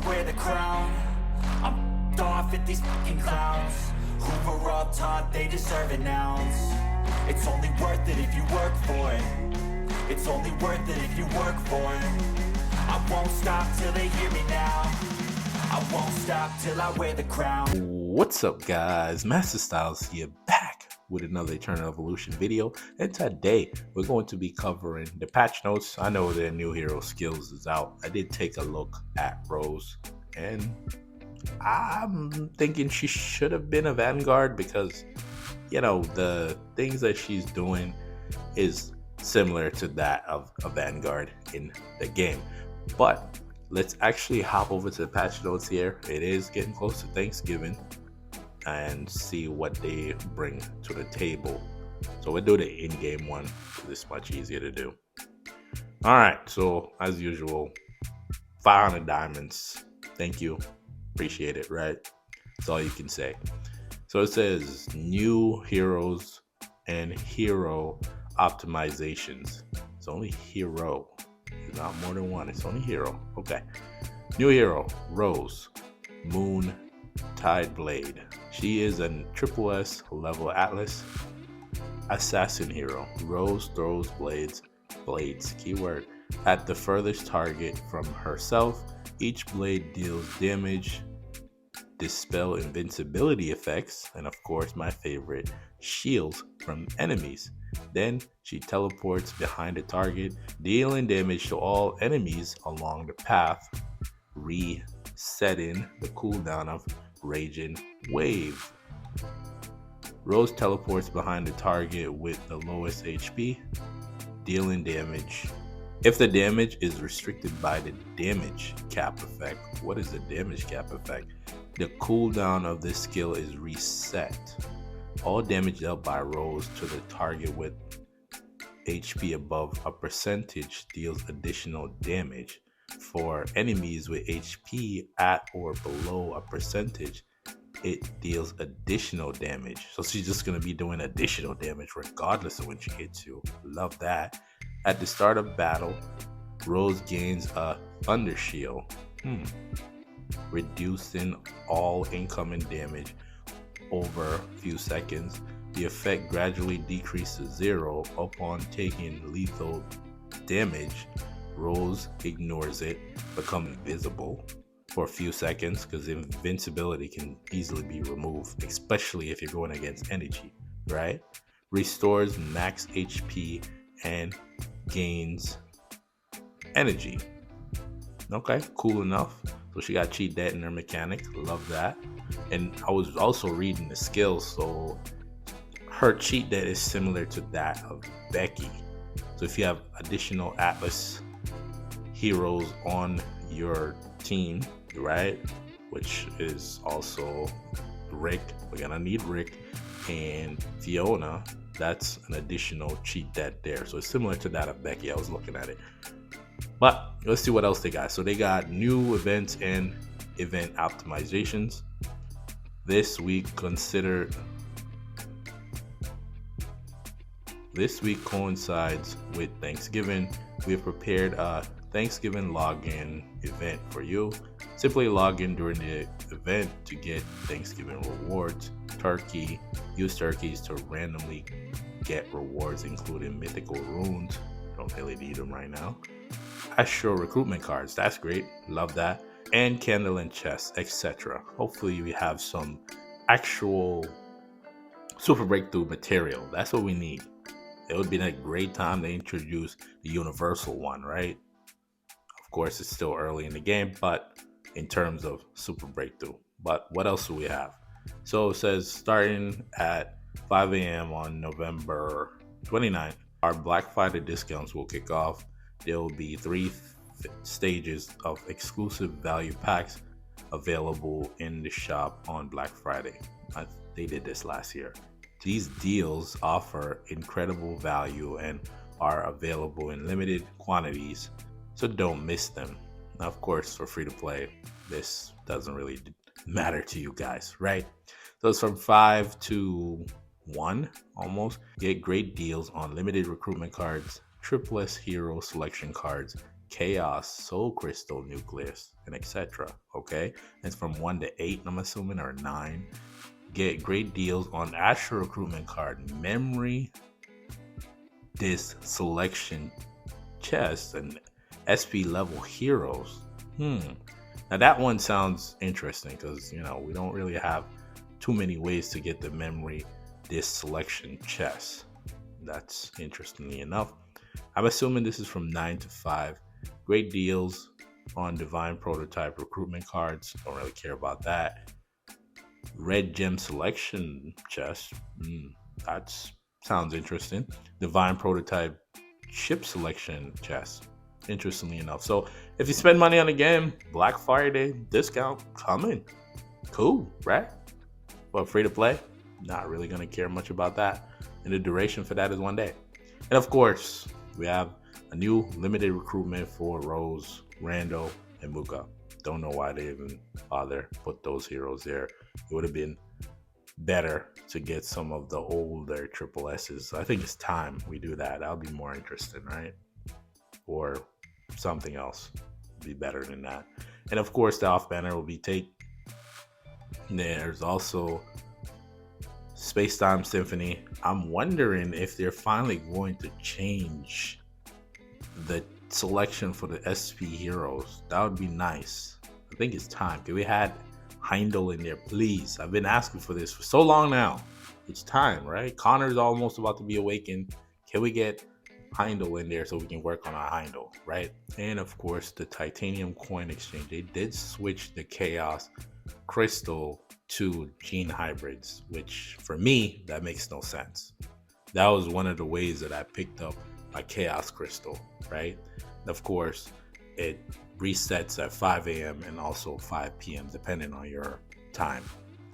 wear the crown. I'm off at these fucking clowns who were all taught they deserve an ounce. It's only worth it if you work for it. It's only worth it if you work for it. I won't stop till they hear me now. I won't stop till I wear the crown. What's up, guys? Master Styles here, back with another Eternal Evolution video, and today we're going to be covering the patch notes. I know their new hero skills is out. I did take a look at Rose, and I'm thinking she should have been a Vanguard because, you know, the things that she's doing is similar to that of a Vanguard in the game. But let's actually hop over to the patch notes here. It is getting close to Thanksgiving and see what they bring to the table. So we'll do the in-game one. This is much easier to do. All right, so as usual, 500 diamonds. Thank you. Appreciate it, right? That's all you can say. So it says new heroes and hero optimizations. It's only hero. It's not more than one. It's only hero. Okay. New hero, Rose, Moon, Tide Blade. She is an SSS-level Atlas assassin hero. Rose throws blades, keyword, at the furthest target from herself. Each blade deals damage, dispel invincibility effects, and of course my favorite, shields from enemies. Then she teleports behind the target, dealing damage to all enemies along the path, resetting the cooldown of Raging Wave. Rose teleports behind the target with the lowest HP, dealing damage. If the damage is restricted by the damage cap effect, what is the damage cap effect? The cooldown of this skill is reset. All damage dealt by Rose to the target with HP above a percentage deals additional damage. For enemies with HP at or below a percentage, it deals additional damage. So she's just going to be doing additional damage regardless of when she hits you. Love that. At the start of battle, Rose gains a Thunder Shield, reducing all incoming damage over a few seconds. The effect gradually decreases to 0 upon taking lethal damage. Rose ignores it, become invisible for a few seconds because invincibility can easily be removed, especially if you're going against energy, right? Restores max HP and gains energy. Okay, cool enough. So she got cheat debt in her mechanic. Love that. And I was also reading the skills, so her cheat debt is similar to that of Becky. So if you have additional Atlas heroes on your team, right, which is also Rick, we're gonna need Rick and Fiona, that's an additional cheat debt there. So it's similar to that of Becky. I was looking at it. But let's see what else they got. So they got new events and event optimizations. This week coincides with Thanksgiving. We have prepared a Thanksgiving login event for you. Simply log in during the event to get Thanksgiving rewards. Use turkeys to randomly get rewards, including mythical runes. Don't really need them right now. Astral recruitment cards, that's great, love that. And candle and chest, etc. Hopefully we have some actual super breakthrough material. That's what we need. It would be a great time to introduce the universal one, right? Of course, it's still early in the game, but in terms of super breakthrough. But what else do we have? So it says starting at 5 a.m. on November 29th, our Black Friday discounts will kick off. There will be 3 stages of exclusive value packs available in the shop on Black Friday. They did this last year. These deals offer incredible value and are available in limited quantities, so don't miss them. Now, of course, for free to play, this doesn't really matter to you guys, right? So it's from 5 to 1 almost. Get great deals on limited recruitment cards, SSS hero selection cards, Chaos Soul Crystal Nucleus, and etc. Okay, it's from 1 to 8, I'm assuming, or 9. Get great deals on Astral Recruitment card, Memory Disc Selection Chest, and SP level heroes. Now that one sounds interesting because we don't really have too many ways to get the Memory Disc Selection Chest. That's interestingly enough. I'm assuming this is from 9 to 5. Great deals on Divine Prototype recruitment cards. Don't really care about that. Red Gem Selection Chest. That sounds interesting. Divine Prototype Chip Selection Chest. Interestingly enough. So if you spend money on the game, Black Friday discount coming. Cool, right? But free to play, not really going to care much about that. And the duration for that is 1 day. And of course, we have a new limited recruitment for Rose, Rando, and Muka. Don't know why they even bother put those heroes there. It would have been better to get some of the older triple S's. I think it's time we do that. That'll be more interesting, right? Or something else be better than that. And of course, the off banner will be Taec. There's also Space Time Symphony. I'm wondering if they're finally going to change the selection for the SP heroes. That would be nice. I think it's time. Can we had Heimdall in there, please? I've been asking for this for so long now. It's time, right? Connor's almost about to be awakened. Can we get Heimdall in there so we can work on our Heimdall, right? And of course, the Titanium Coin Exchange. They did switch the Chaos Crystal to Gene Hybrids, which for me, that makes no sense. That was one of the ways that I picked up my Chaos Crystal, right? And of course, it resets at 5 a.m. and also 5 p.m. depending on your time.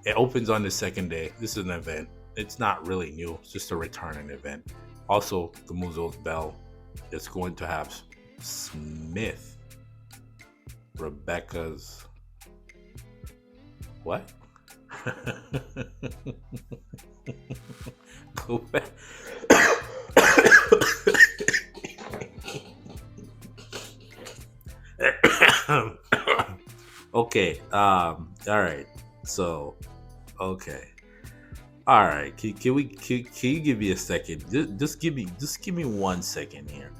It opens on the second day. This is an event. It's not really new. It's just a returning event. Also, the Muzo's Bell is going to have Smith, Rebecca's what? Go back. Okay. All right. So, okay. All right. Can you give me a second? Just give me 1 second here.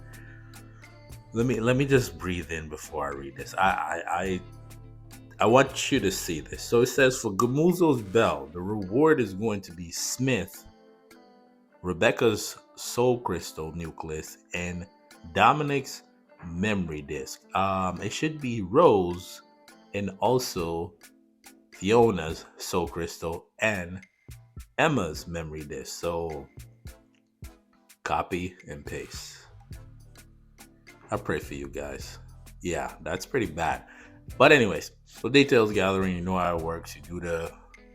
Let me just breathe in before I read this. I want you to see this. So it says for Gamuzo's Bell, the reward is going to be Smith, Rebecca's Soul Crystal Nucleus, and Dominic's Memory Disc. It should be Rose and also Fiona's Soul Crystal and Emma's Memory Disc. So copy and paste. I pray for you guys. Yeah, that's pretty bad. But anyways, so details gathering, you know how it works. You do the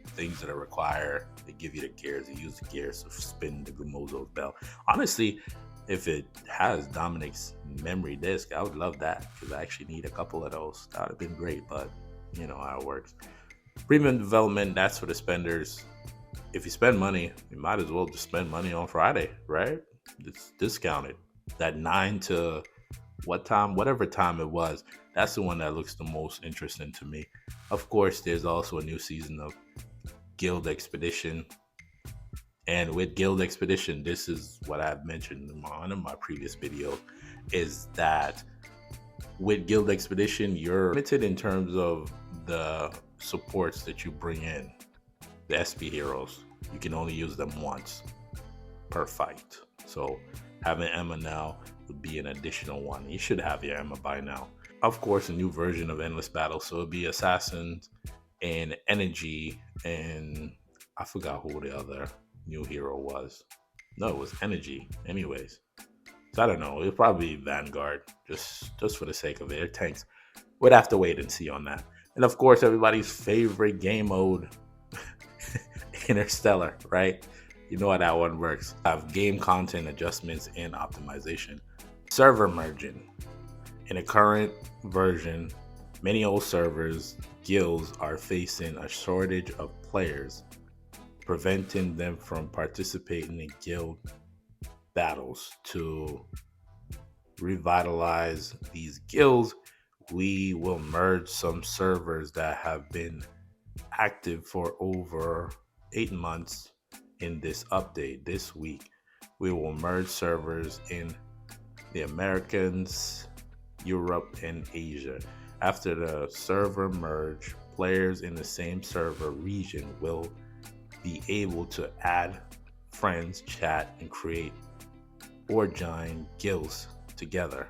things that are required. They give you the gears. You use the gears to spin the Gamuzo's Bell. Honestly, if it has Dominic's memory disc, I would love that because I actually need a couple of those. That would have been great, but you know how it works. Premium development, that's for the spenders. If you spend money, you might as well just spend money on Friday, right? It's discounted. That 9 to what time, whatever time it was, that's the one that looks the most interesting to me. Of course, there's also a new season of Guild Expedition. And with Guild Expedition, this is what I've mentioned in one of my previous videos, is that with Guild Expedition, you're limited in terms of the supports that you bring in. The SP heroes, you can only use them once per fight. So having Emma now would be an additional one. You should have your Emma by now. Of course, a new version of Endless Battle. So it'll be Assassins and Energy, and I forgot who the other new hero was. No, it was Energy. Anyways, so I don't know. It'll probably be Vanguard, just for the sake of it. They're tanks. We'd have to wait and see on that. And of course, everybody's favorite game mode, Interstellar, right? You know how that one works. Have game content adjustments and optimization. Server merging. In the current version, many old servers, guilds are facing a shortage of players, preventing them from participating in guild battles to revitalize these guilds, we will merge some servers that have been active for over 8 months in this update. This week, we will merge servers in the Americans, Europe, and Asia. After the server merge, players in the same server region will be able to add friends, chat, and create or join guilds together.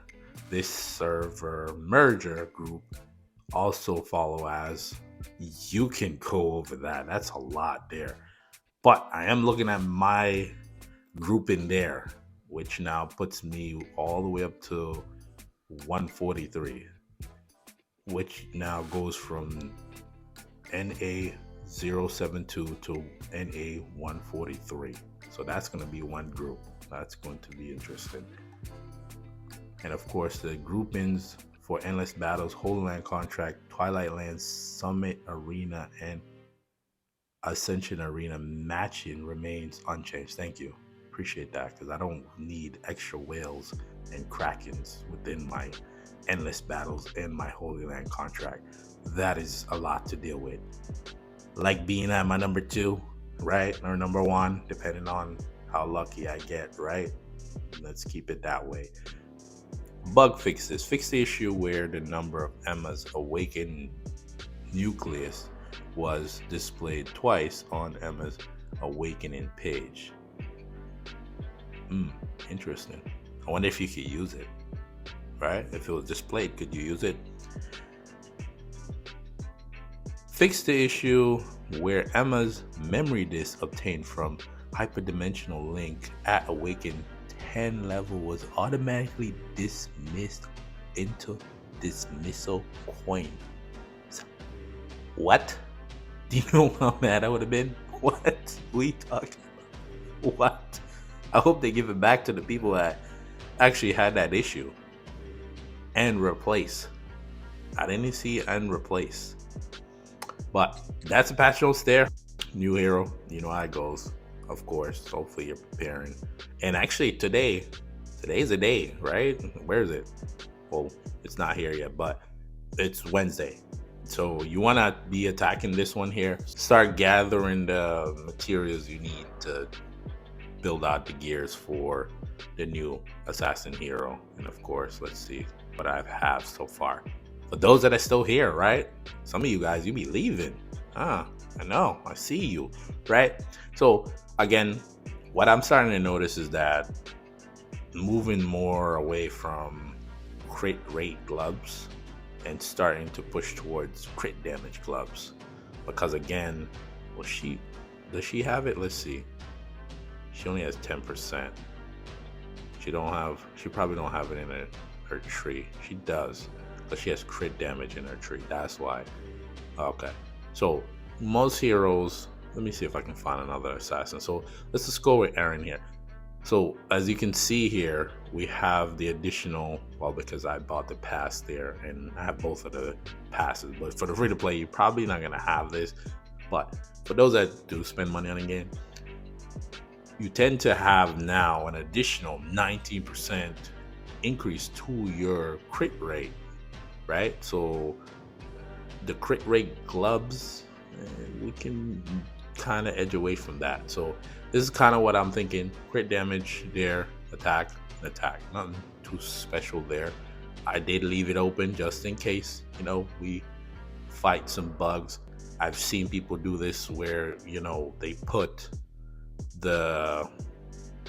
This server merger group also follow as you can go over that. That's a lot there. But I am looking at my group in there, which now puts me all the way up to 143, which now goes from NA072 to NA143. So that's going to be one group. That's going to be interesting. And of course, the groupings for Endless Battles, Holy Land Contract, Twilight Lands, Summit Arena, and Ascension Arena matching remains unchanged. Thank you. Appreciate that, because I don't need extra whales and krakens within my Endless Battles and my Holy Land Contract. That is a lot to deal with. Like being at my number 2, right? Or number 1, depending on how lucky I get, right? Let's keep it that way. Bug fixes. Fix the issue where the number of Emma's awakened nucleus was displayed twice on Emma's awakening page. Interesting. I wonder if you could use it, right? If it was displayed, could you use it? Fix the issue where Emma's memory disk obtained from hyperdimensional link at awakened 10 level was automatically dismissed into dismissal coin. What? Do you know how mad I would have been? What? We talking about? What? I hope they give it back to the people that actually had that issue. And replace. I didn't see and replace. But that's a patch notes there. New hero, you know how it goes. Of course, hopefully you're preparing. And actually today's a day, right? Where is it? Well, it's not here yet, but it's Wednesday. So you want to be attacking this one here. Start gathering the materials you need to build out the gears for the new assassin hero. And of course, let's see what I have so far. For those that are still here, right? Some of you guys, you be leaving. I know, I see you, right? So again, what I'm starting to notice is that moving more away from crit rate gloves and starting to push towards crit damage gloves. Because again, does she have it? Let's see. She only has 10%. She probably don't have it in her tree. She does, but she has crit damage in her tree. That's why. Okay. So most heroes, let me see if I can find another assassin. So let's just go with Aaron here. So as you can see here, we have the additional, well, because I bought the pass there and I have both of the passes, but for the free to play, you're probably not gonna have this. But for those that do spend money on the game, you tend to have now an additional 19% increase to your crit rate, right? So the crit rate gloves, we can kind of edge away from that. So this is kind of what I'm thinking. Crit damage there, attack. Nothing too special there. I did leave it open just in case, we fight some bugs. I've seen people do this where, they put the,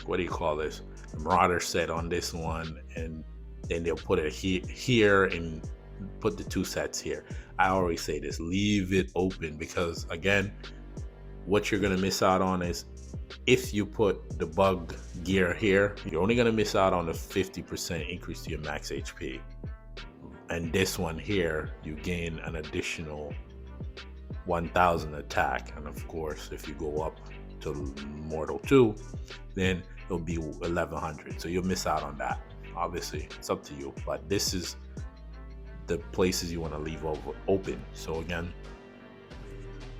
what do you call this? The Marauder set on this one, and then they'll put it here and put the 2 sets here. I always say this, leave it open, because again, what you're gonna miss out on is if you put the bug gear here, you're only gonna miss out on the 50% increase to your max HP. And this one here, you gain an additional 1000 attack. And of course, if you go up to Immortal 2, then it'll be 1100. So you'll miss out on that. Obviously, it's up to you, but this is the places you want to leave open. So again,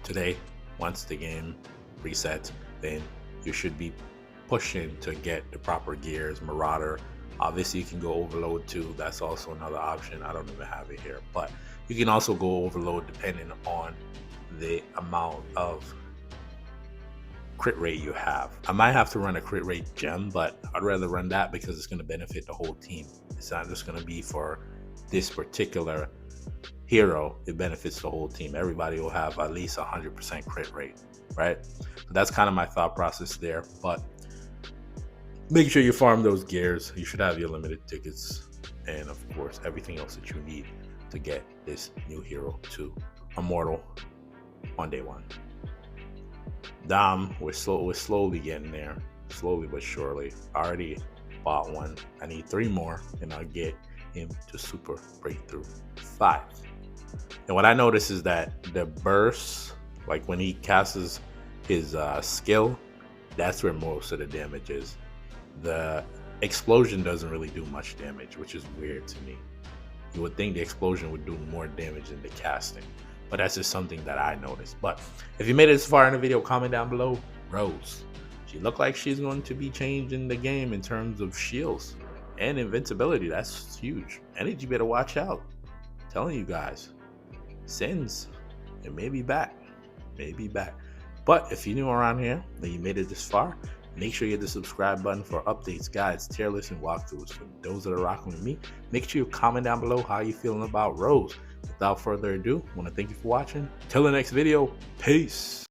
today, once the game resets, then you should be pushing to get the proper gears, Marauder, Obviously, you can go overload too. That's also another option. I don't even have it here, but you can also go overload depending on the amount of crit rate you have. I might have to run a crit rate gem, but I'd rather run that because it's going to benefit the whole team. It's not just going to be for this particular hero. It benefits the whole team. Everybody will have at least 100% crit rate, right? So that's kind of my thought process there. But make sure you farm those gears. You should have your limited tickets and of course everything else that you need to get this new hero to Immortal on day one. Dom, we're slowly getting there, slowly but surely. I already bought one. I need 3 more and I'll get him to Super Breakthrough 5. And what I notice is that the burst, like when he casts his skill, that's where most of the damage is. The explosion doesn't really do much damage, which is weird to me. You would think the explosion would do more damage than the casting, but that's just something that I noticed. But if you made it this far in the video, comment down below. Rose, she looked like she's going to be changing the game in terms of shields and invincibility. That's huge. Energy better watch out. I'm telling you guys, Sins, it may be back, But if you're new around here and you made it this far, make sure you hit the subscribe button for updates, guides, tier lists, and walkthroughs. For those that are rocking with me, make sure you comment down below how you feeling about Rose. Without further ado, I want to thank you for watching. Till the next video, peace.